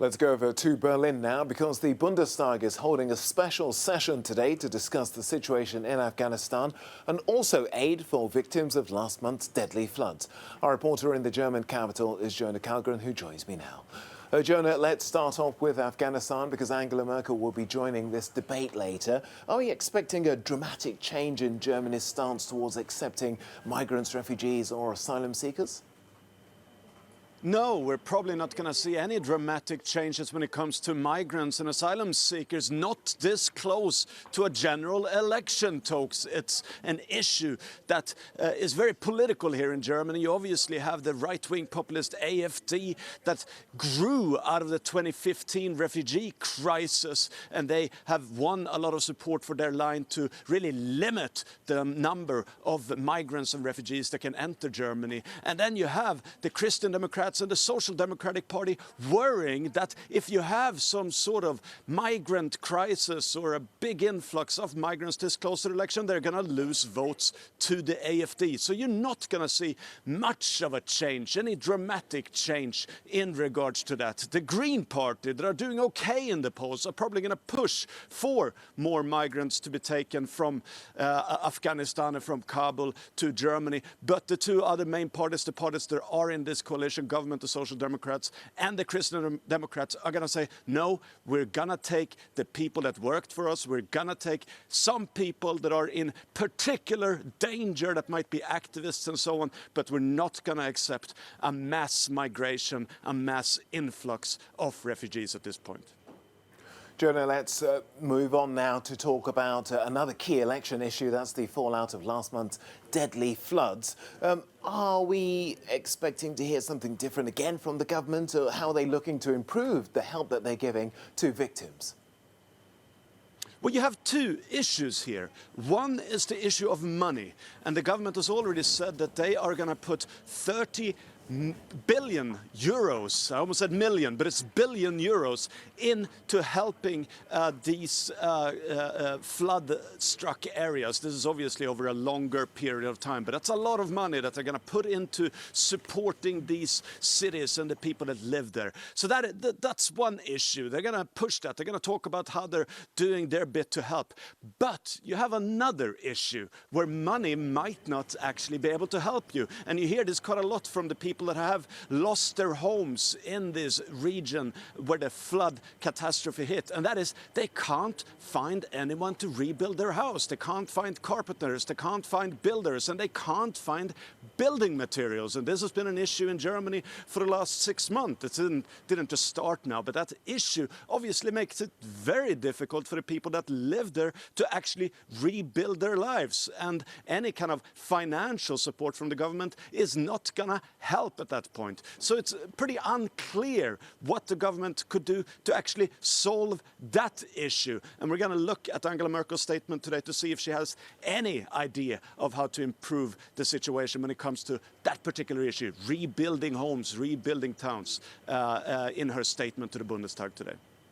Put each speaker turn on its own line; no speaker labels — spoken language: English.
Let's go over to Berlin now because the Bundestag is holding a special session today to discuss the situation in Afghanistan and also aid for victims of last month's deadly floods. Our reporter in the German capital is Jonah Kalgren, who joins me now. Jonah, let's start off with Afghanistan because Angela Merkel will be joining this debate later. Are we expecting a dramatic change in Germany's stance towards accepting migrants, refugees or asylum seekers?
No, we're probably not going to see any dramatic changes when it comes to migrants and asylum seekers, not this close to a general election talks. It's an issue that is very political here in Germany. You obviously have the right-wing populist AfD that grew out of the 2015 refugee crisis, and they have won a lot of support for their line to really limit the number of migrants and refugees that can enter Germany. And then you have the Christian Democrats and the Social Democratic Party worrying that if you have some sort of migrant crisis or a big influx of migrants this close to the election, they're going to lose votes to the AfD. So you're not going to see much of a change, any dramatic change in regards to that. The Green Party, that are doing okay in the polls, are probably going to push for more migrants to be taken from Afghanistan and from Kabul to Germany. But the two other main parties, the parties that are in this coalition government, the Social Democrats and the Christian Democrats, are going to say, no, we're going to take the people that worked for us. We're going to take some people that are in particular danger, that might be activists and so on, but we're not going to accept a mass migration, a mass influx of refugees at this point.
Jonah, let's move on now to talk about another key election issue. That's the fallout of last month's deadly floods. Are we expecting to hear something different again from the government, or how are they looking to improve the help that they're giving to victims?
Well, you have two issues here. One is the issue of money, and the government has already said that they are going to put 30 billion euros, I almost said million, but it's billion euros, into helping these flood-struck areas. This is obviously over a longer period of time, but that's a lot of money that they're going to put into supporting these cities and the people that live there. So that's one issue. They're going to push that. They're going to talk about how they're doing their bit to help. But you have another issue where money might not actually be able to help you. And you hear this quite a lot from the people that have lost their homes in this region where the flood catastrophe hit, and that is they can't find anyone to rebuild their house. They can't find carpenters, they can't find builders, and they can't find building materials. And this has been an issue in Germany for the last 6 months. It didn't just start now, but that issue obviously makes it very difficult for the people that live there to actually rebuild their lives. And any kind of financial support from the government is not gonna help at that point. So it's pretty unclear what the government could do to actually solve that issue. And we're going to look at Angela Merkel's statement today to see if she has any idea of how to improve the situation when it comes to that particular issue, rebuilding homes, rebuilding towns, in her statement to the Bundestag today.